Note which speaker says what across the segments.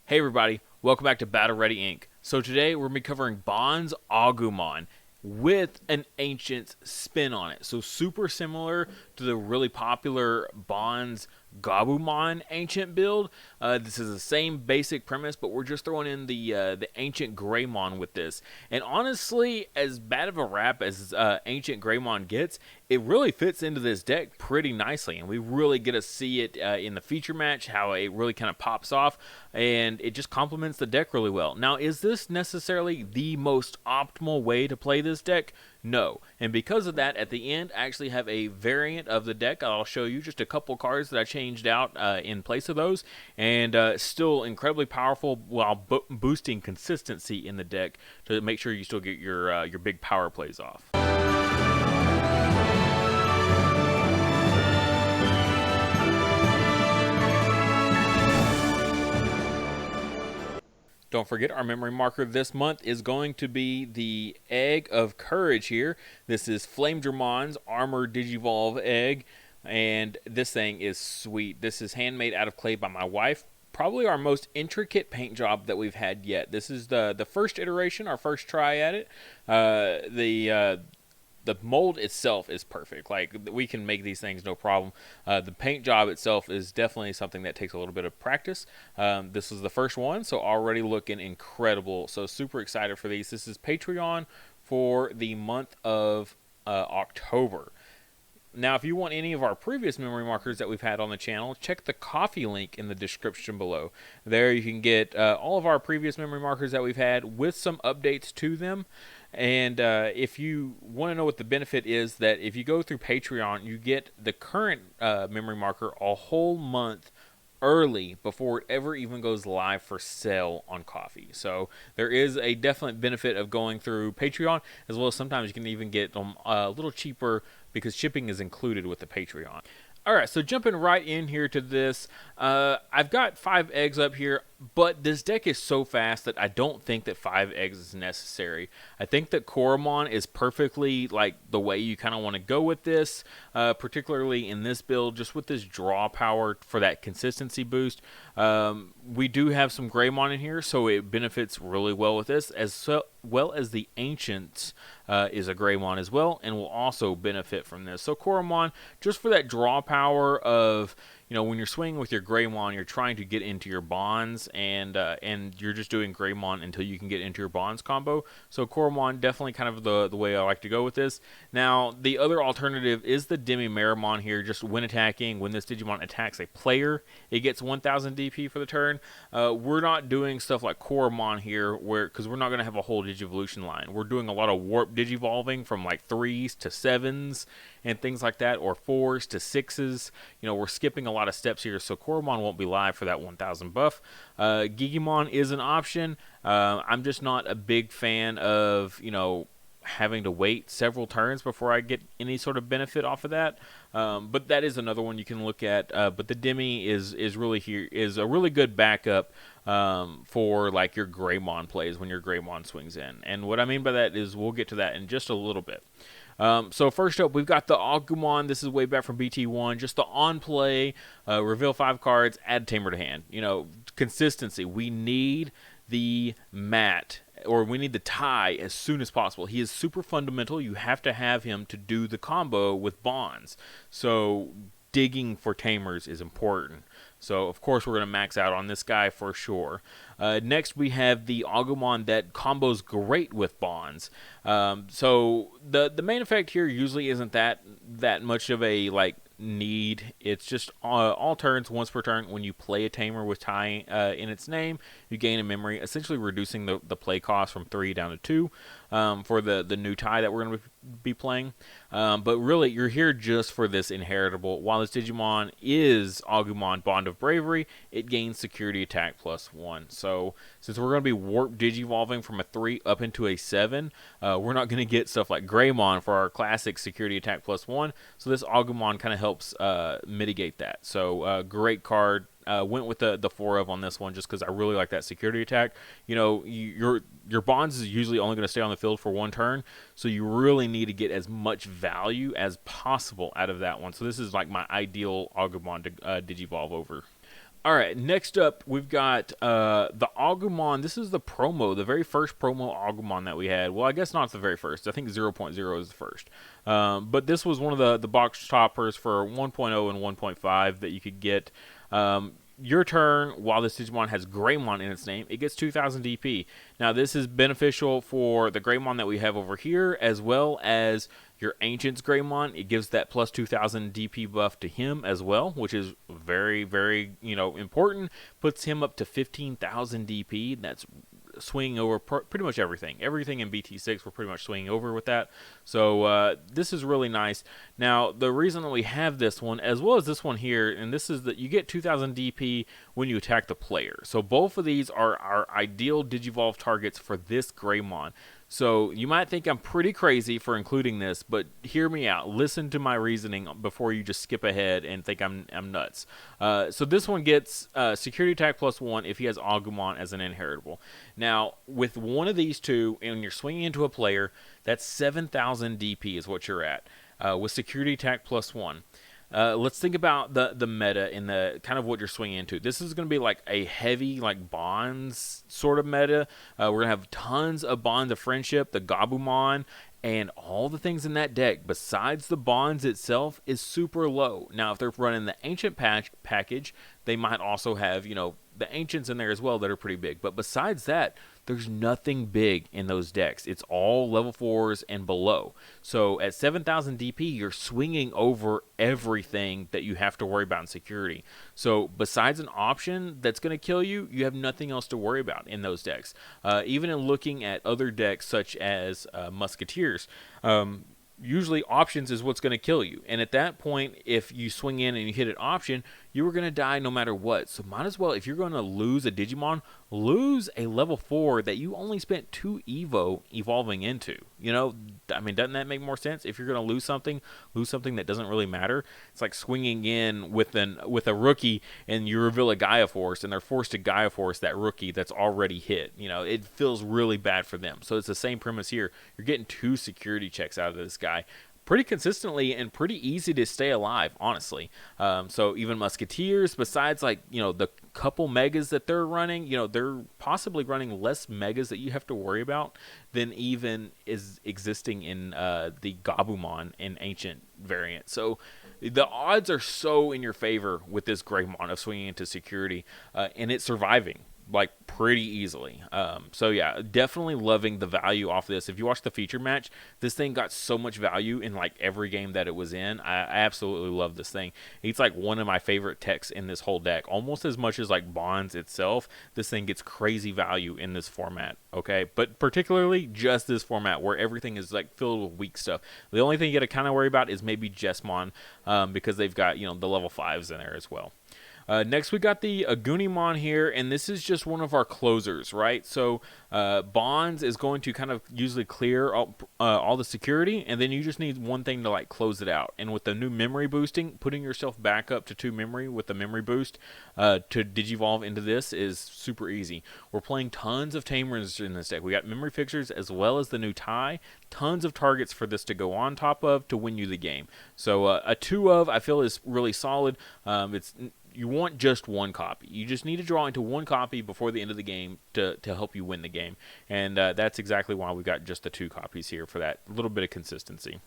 Speaker 1: Hey everybody, welcome back to Battle Ready Inc. So today we're going to be covering Bond's Agumon with an ancient spin on it. So super similar to the really popular Bond's Gabumon ancient build. This is the same basic premise, but we're just throwing in the ancient Greymon with this. And honestly, as bad of a rap as ancient Greymon gets, it really fits into this deck pretty nicely, and we really get to see it in the feature match, how it really kind of pops off, and it just complements the deck really well. Now, is this necessarily the most optimal way to play this deck? No. And because of that, at the end, I actually have a variant of the deck. I'll show you just a couple cards that I changed out in place of those, and still incredibly powerful while boosting consistency in the deck to make sure you still get your big power plays off. Don't forget, our memory marker this month is going to be the Egg of Courage here. This is Flamedramon's Armor Digivolve Egg, and this thing is sweet. This is handmade out of clay by my wife. Probably our most intricate paint job that we've had yet. This is the first iteration, our first try at it. The mold itself is perfect. Like, we can make these things no problem. The paint job itself is definitely something that takes a little bit of practice. This is the first one, so already looking incredible. So super excited for these. This is Patreon for the month of October. Now, if you want any of our previous memory markers that we've had on the channel, check the coffee link in the description below. There you can get all of our previous memory markers that we've had with some updates to them. And if you want to know what the benefit is, that if you go through Patreon, you get the current memory marker a whole month early before it ever even goes live for sale on Coffee. So there is a definite benefit of going through Patreon, as well as sometimes you can even get them a little cheaper because shipping is included with the Patreon. Alright, so jumping right in here to this, I've got 5 eggs up here, but this deck is so fast that I don't think that 5 eggs is necessary. I think that Koromon is perfectly like the way you kind of want to go with this, particularly in this build, just with this draw power for that consistency boost. We do have some Greymon in here, so it benefits really well with this, as well as the Ancients is a Greymon as well, and will also benefit from this. So Koromon, just for that draw power of, you know, when you're swinging with your Greymon, you're trying to get into your bonds, and you're just doing Greymon until you can get into your bonds combo. So Koromon, definitely kind of the way I like to go with this. Now, the other alternative is the Demi-Meramon here. Just when attacking, when this Digimon attacks a player, it gets 1000 DP for the turn. We're not doing stuff like Koromon here, because we're not going to have a whole Digivolution line. We're doing a lot of warp Digivolving from like 3s to 7s and things like that, or 4s to 6s. You know, we're skipping a lot of steps here, so Koromon won't be live for that 1000 buff. Gigimon is an option. I'm just not a big fan of, you know, having to wait several turns before I get any sort of benefit off of that. But that is another one you can look at. But the Demi is really here, is a really good backup for like your Greymon plays when your Greymon swings in. And what I mean by that is, we'll get to that in just a little bit. So first up, we've got the Agumon. This is way back from BT1. Just the on-play, reveal 5 cards, add Tamer to hand. You know, consistency. We need the mat, or we need the tie as soon as possible. He is super fundamental. You have to have him to do the combo with bonds. So digging for Tamers is important. So, of course, we're going to max out on this guy for sure. Next, we have the Agumon that combos great with bonds. So, the main effect here usually isn't that much of a, like, need. It's just all turns, once per turn, when you play a Tamer with tie in its name, you gain a memory, essentially reducing the play cost from 3 down to 2 for the new tie that we're going to be playing. But really, you're here just for this inheritable. While this Digimon is Agumon Bond of Bravery, it gains security attack +1. So since we're going to be warp digivolving from a 3 up into a 7, we're not going to get stuff like Greymon for our classic security attack +1. So this Agumon kind of helps mitigate that. So great card. Went with the 4 of on this one just because I really like that security attack. You know, your bonds is usually only going to stay on the field for 1 turn, so you really need to get as much value as possible out of that one. So this is like my ideal Agumon to Digivolve over. All right, next up we've got the Agumon. This is the promo, the very first promo Agumon that we had. Well, I guess not the very first. I think 0.0 is the first. But this was one of the box toppers for 1.0 and 1.5 that you could get. Your turn, while this Digimon has Greymon in its name, it gets 2,000 DP. Now, this is beneficial for the Greymon that we have over here, as well as your Ancient's Greymon. It gives that plus 2,000 DP buff to him as well, which is very, very, important. Puts him up to 15,000 DP. That's swinging over pretty much everything. Everything in BT6 we're pretty much swinging over with that. So this is really nice. Now, the reason that we have this one, as well as this one here, and this is that you get 2,000 DP when you attack the player. So both of these are our ideal Digivolve targets for this Greymon. So you might think I'm pretty crazy for including this, but hear me out. Listen to my reasoning before you just skip ahead and think I'm nuts. So this one gets security attack +1 if he has Agumon as an inheritable. Now, with one of these two, and you're swinging into a player, that's 7,000 DP is what you're at with security attack +1. Let's think about the meta and the kind of what you're swinging into. This is going to be like a heavy like bonds sort of meta. We're going to have tons of bonds of friendship, the Gabumon, and all the things in that deck besides the bonds itself is super low. Now, if they're running the ancient package, they might also have, the ancients in there as well that are pretty big. But besides that, there's nothing big in those decks. It's all level 4s and below. So at 7,000 DP, you're swinging over everything that you have to worry about in security. So besides an option that's going to kill you, you have nothing else to worry about in those decks. Even in looking at other decks such as Musketeers, usually options is what's going to kill you. And at that point, if you swing in and you hit an option, you were going to die no matter what. So might as well, if you're going to lose a Digimon, lose a level 4 that you only spent 2 Evo evolving into. Doesn't that make more sense? If you're going to lose something that doesn't really matter. It's like swinging in with a rookie and you reveal a Gaia Force and they're forced to Gaia Force that rookie that's already hit. It feels really bad for them. So it's the same premise here. You're getting 2 security checks out of this guy pretty consistently and pretty easy to stay alive, honestly. So even Musketeers, besides the couple megas that they're running, they're possibly running less megas that you have to worry about than even is existing in the Gabumon and Ancient variant. So the odds are so in your favor with this Greymon of swinging into security and it's surviving pretty easily. So yeah, definitely loving the value off this. If you watch the feature match, this thing got so much value in every game that it was in. I absolutely love this thing. It's one of my favorite techs in this whole deck, almost as much as Bonds itself. This thing gets crazy value in this format, okay? But particularly just this format where everything is filled with weak stuff. The only thing you got to kind of worry about is maybe Jesmon because they've got the level 5s in there as well. Next, we got the Agumon here, and this is just one of our closers, right? So Bonds is going to kind of usually clear all the security, and then you just need one thing to close it out. And with the new memory boosting, putting yourself back up to 2 memory with the memory boost to Digivolve into this is super easy. We're playing tons of Tamers in this deck. We got memory fixtures as well as the new tie. Tons of targets for this to go on top of to win you the game. So a 2 of I feel is really solid. You want just 1 copy. You just need to draw into 1 copy before the end of the game to help you win the game. And that's exactly why we got just the 2 copies here for that little bit of consistency.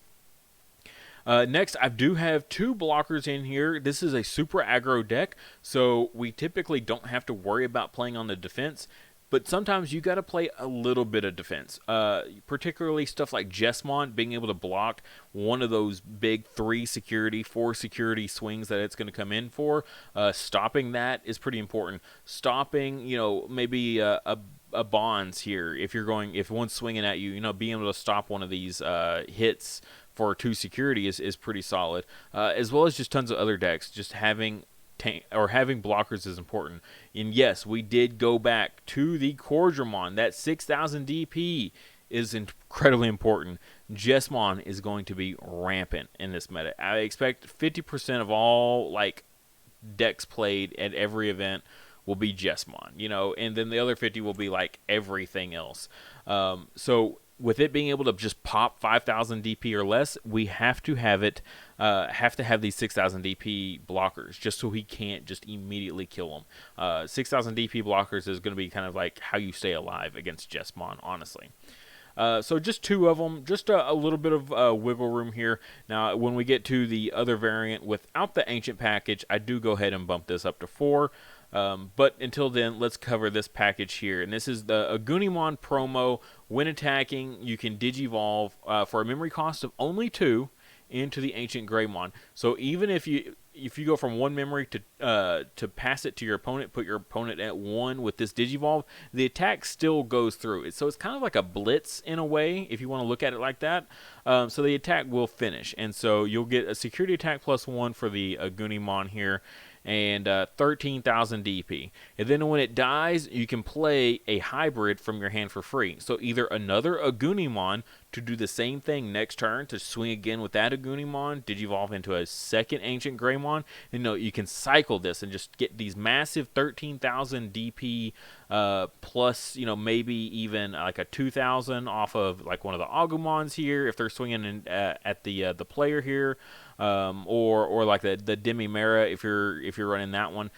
Speaker 1: Next, I do have 2 blockers in here. This is a super aggro deck, so we typically don't have to worry about playing on the defense. But sometimes you got to play a little bit of defense, particularly stuff like Jesmon, being able to block one of those big 3 security, 4 security swings that it's going to come in for. Stopping that is pretty important. Stopping, maybe a Bonds here, if one's swinging at you, being able to stop one of these hits for 2 security is pretty solid, as well as just tons of other decks. Just having blockers is important. And yes, we did go back to the Cordramon. That 6,000 DP is incredibly important. Jesmon is going to be rampant in this meta. I expect 50% of all decks played at every event will be Jesmon, and then the other 50 will be everything else. So with it being able to just pop 5,000 DP or less, we have to have it have to have these 6,000 DP blockers just so he can't just immediately kill them. 6,000 DP blockers is going to be kind of like how you stay alive against Jesmon, honestly. So just 2 of them, just a little bit of wiggle room here. Now, when we get to the other variant without the Ancient package, I do go ahead and bump this up to 4. But until then, let's cover this package here. And this is the Agumon promo. When attacking, you can Digivolve for a memory cost of only 2 into the Ancient Greymon. So even if you go from 1 memory to pass it to your opponent, put your opponent at 1 with this Digivolve, the attack still goes through. So it's kind of like a blitz in a way, if you want to look at it like that. So the attack will finish. And so you'll get a security attack plus 1 for the Agumon here, and 13,000 DP. And then when it dies, you can play a hybrid from your hand for free. So either another Agumon to do the same thing next turn, to swing again with that Agumon, Digivolve into a second Ancient Greymon. And you can cycle this and just get these massive 13,000 DP plus, maybe even like a 2,000 off of like one of the Agumons here if they're swinging at the player here. Or like the Demimera if you're running that one.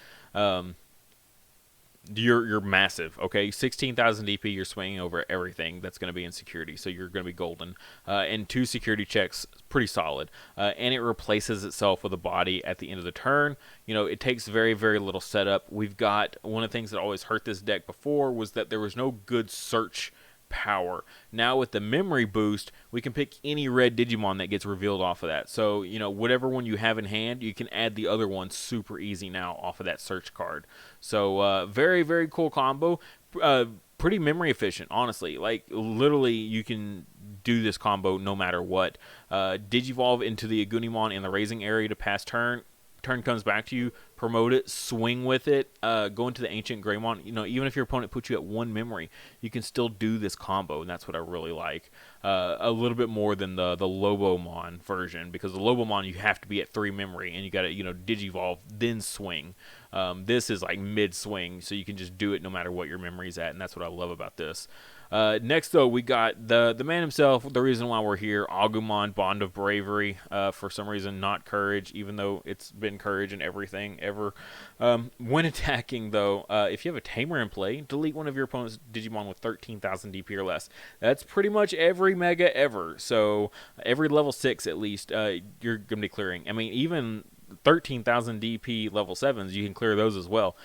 Speaker 1: You're massive, okay? 16,000 DP, you're swinging over everything that's going to be in security, so you're going to be golden. And 2 security checks, pretty solid. And it replaces itself with a body at the end of the turn. It takes very, very little setup. We've got one of the things that always hurt this deck before was that there was no good search power. Now with the memory boost, we can pick any red Digimon that gets revealed off of that. So, whatever one you have in hand, you can add the other one super easy now off of that search card. So, very, very cool combo. Pretty memory efficient, honestly. Like, literally, you can do this combo no matter what. Digivolve into the Agumon in the raising area to pass turn. Turn comes back to you, promote it, swing with it, go into the Ancient Greymon. Even if your opponent puts you at 1 memory, you can still do this combo, and that's what I really like. A little bit more than the Lobomon version, because the Lobomon you have to be at 3 memory, and you got to Digivolve then swing. This is like mid swing, so you can just do it no matter what your memory's at, and that's what I love about this. Next, though, we got the man himself, the reason why we're here, Agumon, Bond of Bravery. For some reason, not Courage, even though it's been Courage in everything ever. When attacking, though, if you have a Tamer in play, delete one of your opponent's Digimon with 13,000 DP or less. That's pretty much every Mega ever. So every level 6, at least, you're going to be clearing. I mean, even 13,000 DP level 7s, you can clear those as well.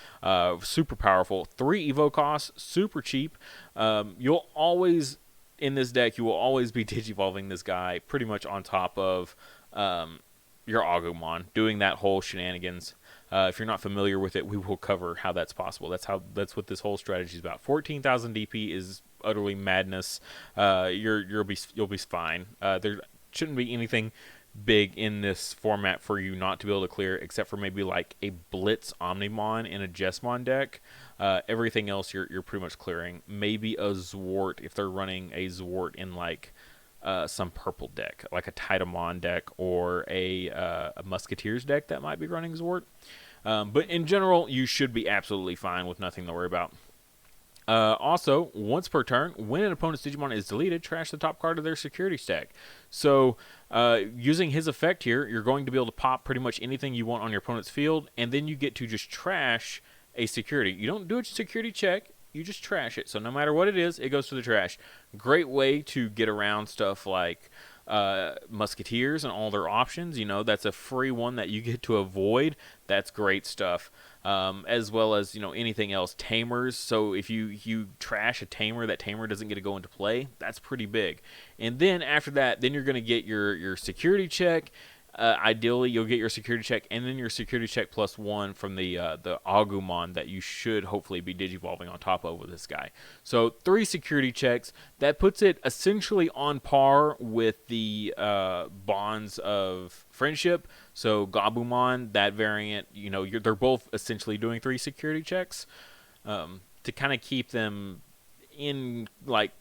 Speaker 1: Super powerful. 3 Evo costs, super cheap. You'll always, in this deck, you will always be Digivolving this guy pretty much on top of your Agumon, doing that whole shenanigans. If you're not familiar with it, we will cover how that's possible. That's what this whole strategy is about. 14,000 DP is utterly madness. You'll be fine. There shouldn't be anything big in this format for you not to be able to clear, except for maybe like a Blitz Omnimon in a Jesmon deck. Everything else you're pretty much clearing. Maybe a Zwart if they're running a Zwart in like some purple deck, like a Titamon deck or a Musketeers deck that might be running Zwart. But in general, you should be absolutely fine with nothing to worry about. Also, once per turn, when an opponent's Digimon is deleted, trash the top card of their security stack. So, using his effect here, you're going to be able to pop pretty much anything you want on your opponent's field, and then you get to just trash a security. You don't do a security check, you just trash it. So no matter what it is, it goes to the trash. Great way to get around stuff like Musketeers and all their options. That's a free one that you get to avoid. That's great stuff. As well as anything else. Tamers, so if you trash a Tamer, that Tamer doesn't get to go into play. That's pretty big. And then after that, then you're going to get your security check. Ideally, you'll get your security check and then your security check plus 1 from the Agumon that you should hopefully be Digivolving on top of with this guy. So 3 security checks. That puts it essentially on par with the Bonds of Friendship. So Gabumon, that variant, they're both essentially doing 3 security checks to kind of keep them in like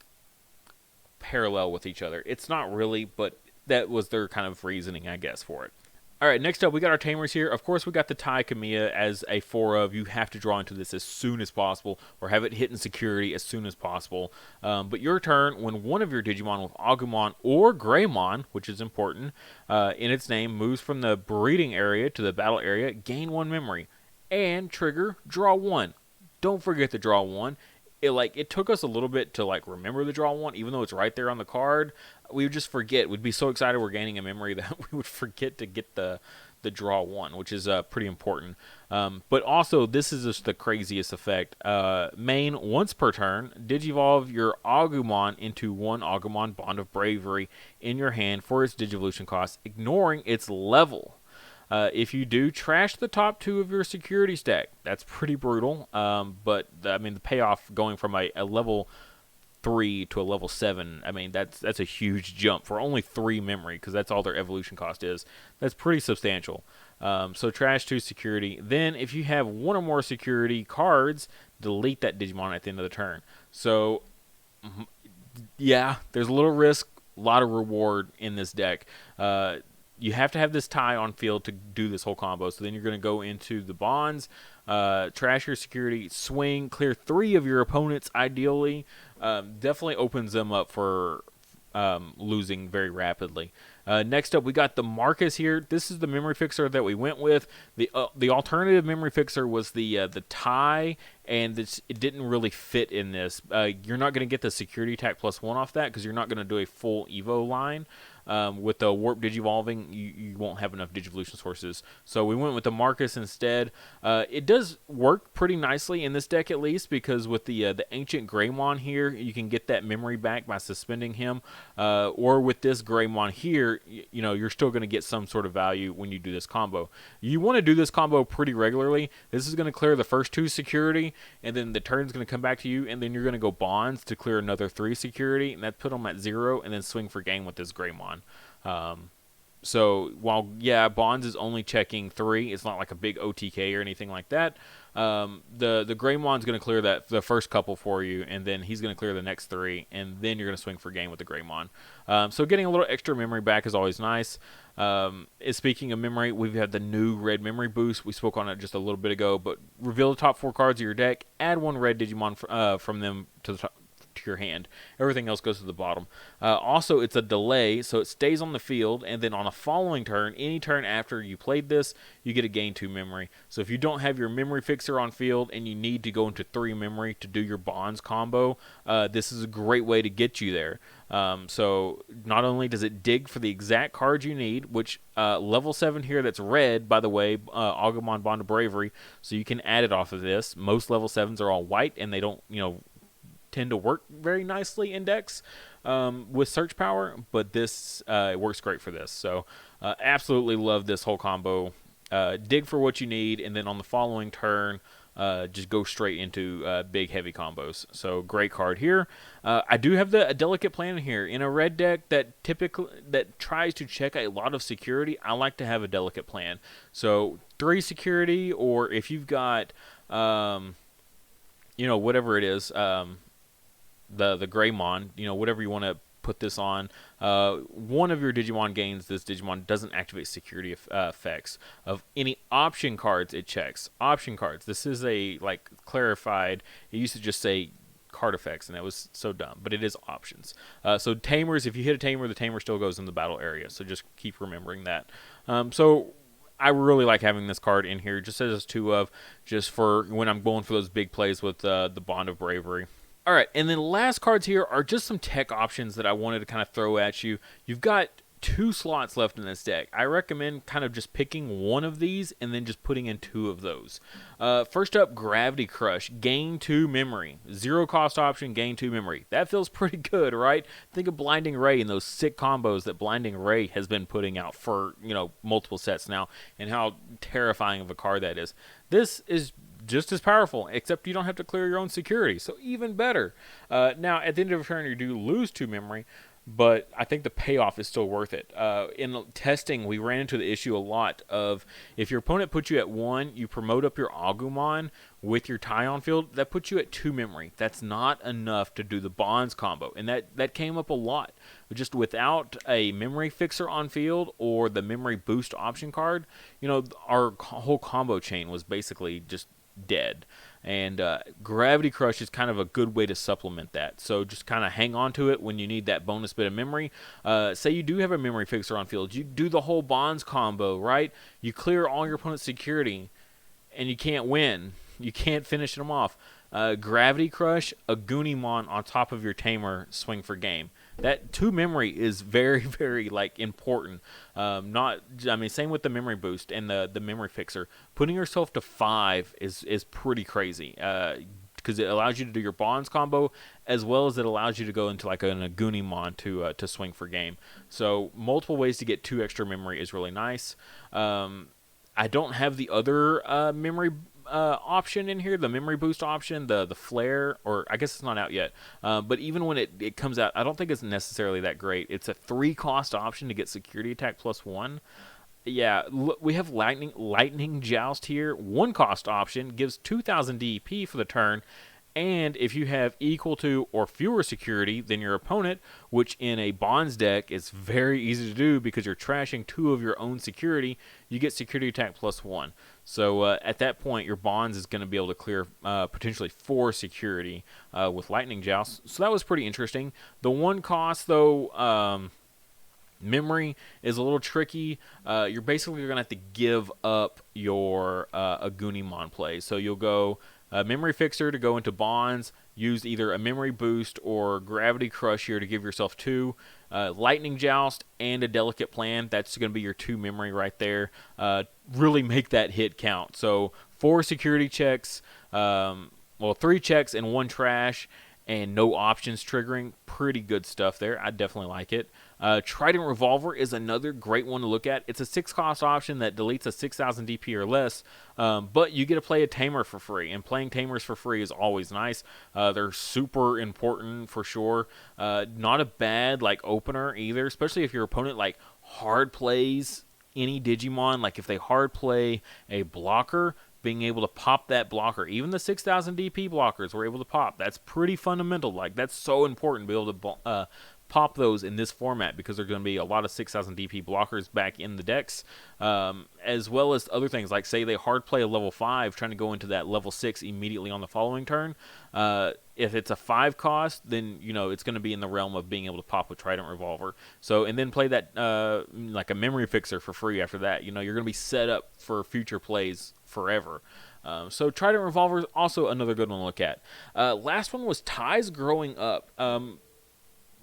Speaker 1: parallel with each other. It's not really, but that was their kind of reasoning, I guess, for it. All right, next up, we got our Tamers here. Of course, we got the Tai Kamiya as a 4 of. You have to draw into this as soon as possible or have it hit in security as soon as possible. But your turn, when one of your Digimon with Agumon or Greymon, which is important, in its name, moves from the breeding area to the battle area, gain 1 memory. And trigger, draw 1. Don't forget to draw 1. It took us a little bit to remember the draw 1, even though it's right there on the card. We would just forget. We'd be so excited we're gaining a memory that we would forget to get the draw 1, which is pretty important. But also, this is just the craziest effect. Main, once per turn, Digivolve your Agumon into 1 Agumon Bond of Bravery in your hand for its Digivolution cost, ignoring its level. If you do, trash the top 2 of your security stack. That's pretty brutal, but the payoff going from a level 3 to a level 7, that's a huge jump for only 3 memory, because that's all their evolution cost is. That's pretty substantial. So trash 2 security. Then if you have 1 or more security cards, delete that Digimon at the end of the turn. So yeah, there's a little risk, a lot of reward in this deck. You have to have this tie on field to do this whole combo. So then you're going to go into the bonds, trash your security, swing, clear 3 of your opponents ideally. Definitely opens them up for losing very rapidly. Next up, we got the Marcus here. This is the memory fixer that we went with. The alternative memory fixer was the tie, and it didn't really fit in this. You're not going to get the security attack +1 off that because you're not going to do a full Evo line. With the Warp Digivolving, you won't have enough Digivolution sources. So we went with the Marcus instead. It does work pretty nicely in this deck, at least, because with the Ancient Greymon here, you can get that memory back by suspending him. Or with this Greymon here, you're still going to get some sort of value when you do this combo. You want to do this combo pretty regularly. This is going to clear the first 2 security, and then the turn's going to come back to you, and then you're going to go bonds to clear another 3 security, and that put them at 0, and then swing for game with this Greymon. So while bonds is only checking 3, it's not like a big OTK or anything like that. The Greymon's going to clear the first couple for you, and then he's going to clear the next 3, and then you're going to swing for game with the Greymon. So getting a little extra memory back is always nice. Speaking of memory, we've had the new red memory boost. We spoke on it just a little bit ago, but reveal the top 4 cards of your deck, add 1 red Digimon from them to the top, to your hand. Everything else goes to the bottom. Also, it's a delay, so it stays on the field, and then on a following turn, any turn after you played this, you get a gain 2 memory. So if you don't have your memory fixer on field and you need to go into 3 memory to do your bonds combo, this is a great way to get you there. So not only does it dig for the exact cards you need, which level 7 here that's red, by the way, Agumon Bond of Bravery, so you can add it off of this. Most level 7s are all white, and they don't, tend to work very nicely in decks with search power, but this it works great for this. So absolutely love this whole combo. Dig for what you need, and then on the following turn, just go straight into big heavy combos. So great card here. I do have a delicate plan here in a red deck that tries to check a lot of security. I like to have a delicate plan. So 3 security, or if you've got whatever it is, the Greymon, whatever you want to put this on, one of your Digimon gains this Digimon doesn't activate security effects. Of any option cards, it checks. Option cards. This is clarified. It used to just say card effects, and that was so dumb, but it is options. So Tamers, if you hit a Tamer, the Tamer still goes in the battle area, so just keep remembering that. So I really like having this card in here, just as 2 of, just for when I'm going for those big plays with the Bond of Bravery. All right, and then last cards here are just some tech options that I wanted to kind of throw at you. You've got 2 slots left in this deck. I recommend kind of just picking one of these and then just putting in 2 of those. First up, Gravity Crush. Gain 2 memory. 0 cost option, gain 2 memory. That feels pretty good, right? Think of Blinding Ray and those sick combos that Blinding Ray has been putting out for, multiple sets now, and how terrifying of a card that is. This is just as powerful, except you don't have to clear your own security, so even better. Now, at the end of a turn, you do lose 2 memory. but I think the payoff is still worth it. In testing, we ran into the issue a lot of if your opponent puts you at 1, you promote up your Agumon with your tie on field, that puts you at 2 memory. That's not enough to do the bonds combo, and that came up a lot. Just without a memory fixer on field or the memory boost option card, our whole combo chain was basically just dead. And Gravity Crush is kind of a good way to supplement that. So just kind of hang on to it when you need that bonus bit of memory. Say you do have a memory fixer on field. You do the whole bonds combo, right? You clear all your opponent's security, and you can't win. You can't finish them off. Gravity Crush, Agumon on top of your Tamer, swing for game. That 2 memory is very, very important. Same with the memory boost and the memory fixer. Putting yourself to 5 is pretty crazy. Because it allows you to do your bonds combo, as well as it allows you to go into like an Agumon to swing for game. So multiple ways to get 2 extra memory is really nice. I don't have the other memory option in here, the memory boost option, the flare, or I guess it's not out yet. But even when it comes out, I don't think it's necessarily that great. It's a 3 cost option to get security attack +1. Yeah, we have lightning joust here. 1 cost option gives 2,000 DP for the turn. And if you have equal to or fewer security than your opponent, which in a bonds deck is very easy to do because you're trashing 2 of your own security, you get security attack +1. So at that point, your bonds is going to be able to clear potentially 4 security with Lightning Joust. So that was pretty interesting. The 1 cost, though, memory is a little tricky. You're basically going to have to give up your Agumon play. So you'll go memory fixer to go into bonds, use either a memory boost or Gravity Crush here to give yourself 2, Lightning Joust, and a Delicate Plan. That's going to be your 2 memory right there. Really make that hit count. So 4 security checks, 3 checks and 1 trash, and no options triggering. Pretty good stuff there. I definitely like it. Trident Revolver is another great one to look at. It's a 6 cost option that deletes a 6,000 DP or less, but you get to play a Tamer for free, and playing Tamers for free is always nice. They're super important for sure. Not a bad opener either, especially if your opponent hard plays any Digimon. Like if they hard play a blocker, being able to pop that blocker, even the 6,000 DP blockers we're able to pop. That's pretty fundamental. That's so important to be able to pop those in this format because there are going to be a lot of 6,000 DP blockers back in the decks, as well as other things like say they hard play a level 5 trying to go into that level 6 immediately on the following turn. If it's a 5 cost, then it's going to be in the realm of being able to pop with Trident Revolver. So and then play that like a memory fixer for free after that. You're going to be set up for future plays forever. So Trident Revolver is also another good one to look at. Last one was Ties Growing Up.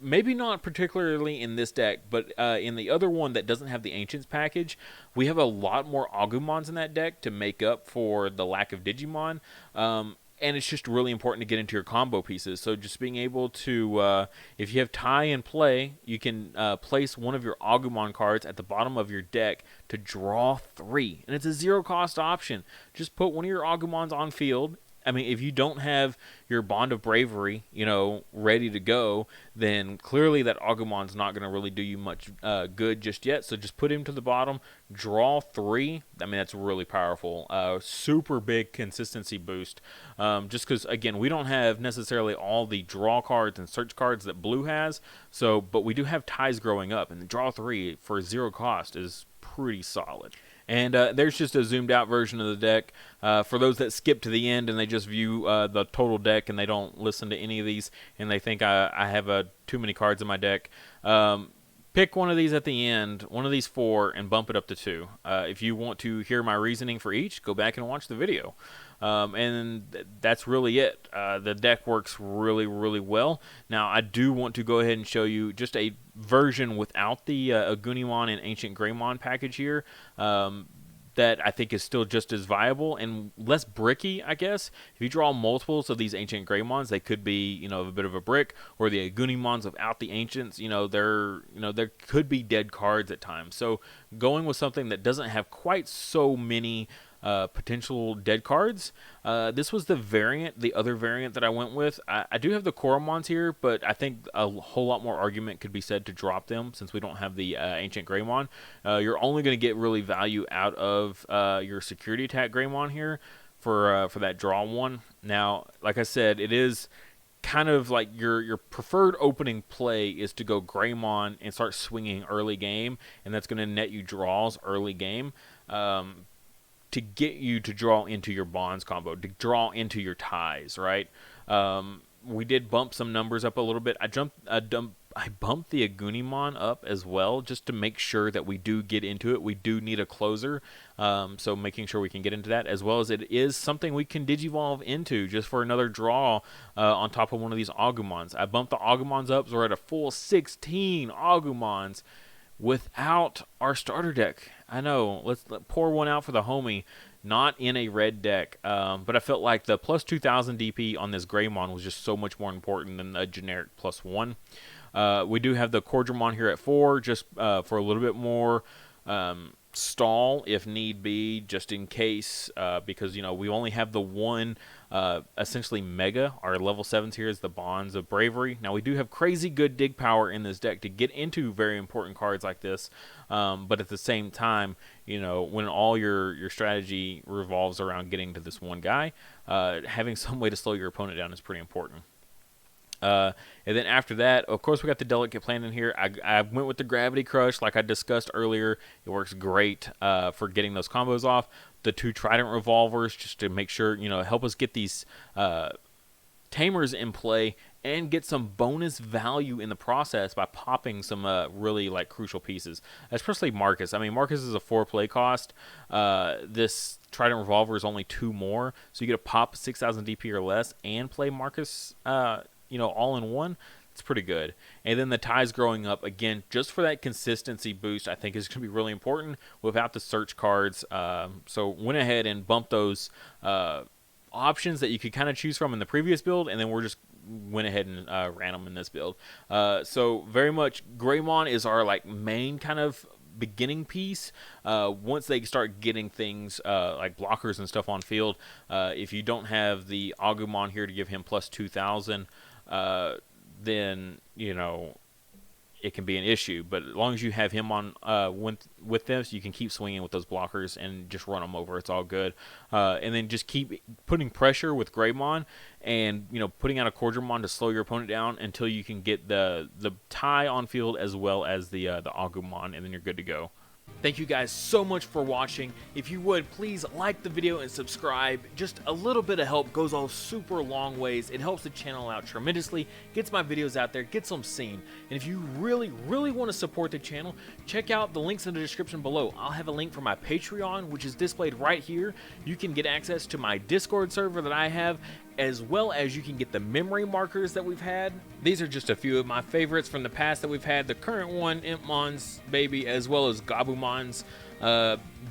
Speaker 1: Maybe not particularly in this deck, but in the other one that doesn't have the Ancients package, we have a lot more Agumons in that deck to make up for the lack of Digimon. And it's just really important to get into your combo pieces. So just being able to, if you have Tie in play, you can place one of your Agumon cards at the bottom of your deck to draw 3. And it's a 0 cost option. Just put one of your Agumons on field. I mean, if you don't have your Bond of Bravery, ready to go, then clearly that Agumon's not going to really do you much good just yet. So just put him to the bottom, draw 3. I mean, that's really powerful. Super big consistency boost. Just because, again, we don't have necessarily all the draw cards and search cards that Blue has. So, but we do have Ties Growing Up, and the draw 3 for 0 cost is pretty solid. And there's just a zoomed out version of the deck. For those that skip to the end and they just view the total deck and they don't listen to any of these and they think I have too many cards in my deck, pick one of these at the end, one of these 4, and bump it up to 2. If you want to hear my reasoning for each, go back and watch the video. That's really it. The deck works really, really well. Now, I do want to go ahead and show you just a version without the Agumon and Ancient Greymon package here. That I think is still just as viable and less bricky, I guess. If you draw multiples of these Ancient Greymons, they could be, a bit of a brick, or the Agumons without the Ancients, there could be dead cards at times. So going with something that doesn't have quite so many potential dead cards. This was the other variant that I went with. I do have the Koromons here, but I think a whole lot more argument could be said to drop them since we don't have the Ancient Greymon. You're only going to get really value out of your security attack Greymon here for that draw one. Now, like I said, it is kind of like your preferred opening play is to go Greymon and start swinging early game, and that's going to net you draws early game to get you to draw into your bonds combo, to draw into your ties, right? We did bump some numbers up a little bit. I bumped the Agumon up as well, just to make sure that we do get into it. We do need a closer, so making sure we can get into that, as well as it is something we can Digivolve into just for another draw on top of one of these Agumons. I bumped the Agumons up, so we're at a full 16 Agumons without our starter deck. I know, let's pour one out for the homie. Not in a red deck, but I felt like the plus 2,000 DP on this Greymon was just so much more important than the generic plus 1. We do have the Cordramon here at 4, just for a little bit more stall if need be, just in case, because, you know, we only have the one essentially mega. Our level 7s here is the Bonds of Bravery. Now, we do have crazy good dig power in this deck to get into very important cards like this, but at the same time, you know, when all your strategy revolves around getting to this one guy, having some way to slow your opponent down is pretty important. And then after that, of course, we got the Delicate Plant in here. I went with the Gravity Crush, like I discussed earlier. It works great for getting those combos off. The 2 Trident Revolvers, just to make sure, you know, help us get these Tamers in play and get some bonus value in the process by popping some really, like, crucial pieces, especially Marcus. I mean, Marcus is a 4 play cost. This Trident Revolver is only 2 more, so you get to pop 6,000 DP or less and play Marcus, you know, all in one. It's pretty good. And then the ties growing up, again, just for that consistency boost, I think is going to be really important without the search cards. So went ahead and bumped those options that you could kind of choose from in the previous build, and then we're just went ahead and ran them in this build. So very much Greymon is our, like, main kind of beginning piece. Once they start getting things like blockers and stuff on field, if you don't have the Agumon here to give him plus 2,000, then, you know, it can be an issue. But as long as you have him on with this, you can keep swinging with those blockers and just run them over. It's all good. And then just keep putting pressure with Greymon and, you know, putting out a Cordramon to slow your opponent down until you can get the tie on field as well as the Agumon, and then you're good to go. Thank you guys so much for watching. If you would, please like the video and subscribe. Just a little bit of help goes a super long ways. It helps the channel out tremendously, gets my videos out there, gets them seen. And if you really, really want to support the channel, check out the links in the description below. I'll have a link for my Patreon, which is displayed right here. You can get access to my Discord server that I have, as well as you can get the memory markers that we've had. These are just a few of my favorites from the past that we've had. The current one, Impmon's baby, as well as Gabumon's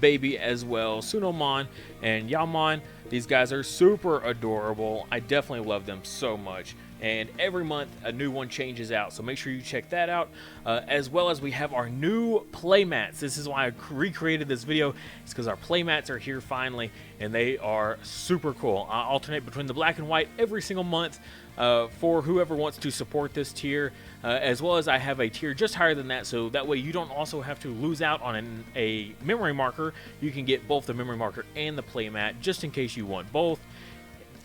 Speaker 1: baby as well, Sunomon and Yaomon. These guys are super adorable. I definitely love them so much. And every month a new one changes out, so make sure you check that out. As well as we have our new playmats. This is why I recreated this video. It's because our playmats are here finally, and they are super cool. I alternate between the black and white every single month for whoever wants to support this tier, as well as I have a tier just higher than that, so that way you don't also have to lose out on a memory marker. You can get both the memory marker and the playmat just in case you want both.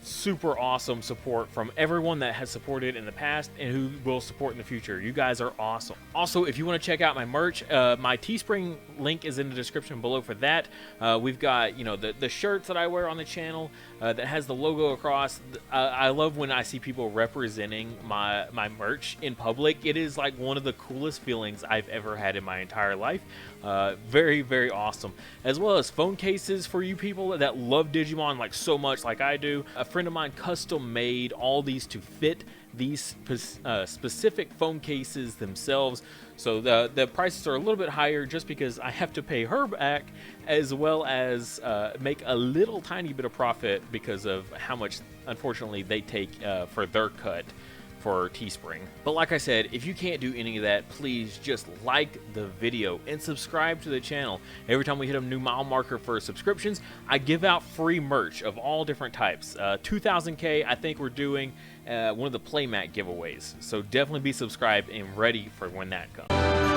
Speaker 1: Super awesome support from everyone that has supported in the past and who will support in the future. You guys are awesome. Also, if you want to check out my merch, my Teespring link is in the description below for that. We've got, you know, the shirts that I wear on the channel that has the logo across. I love when I see people representing my merch in public. It is like one of the coolest feelings I've ever had in my entire life. Very, very awesome. As well as phone cases for you people that love Digimon like so much like I do. A friend of mine custom made all these to fit these specific phone cases themselves, so the prices are a little bit higher just because I have to pay her back, as well as make a little tiny bit of profit because of how much, unfortunately, they take for their cut for Teespring. But like I said, if you can't do any of that, please just like the video and subscribe to the channel. Every time we hit a new mile marker for subscriptions, I give out free merch of all different types. 2000K, I think we're doing one of the playmat giveaways. So definitely be subscribed and ready for when that comes.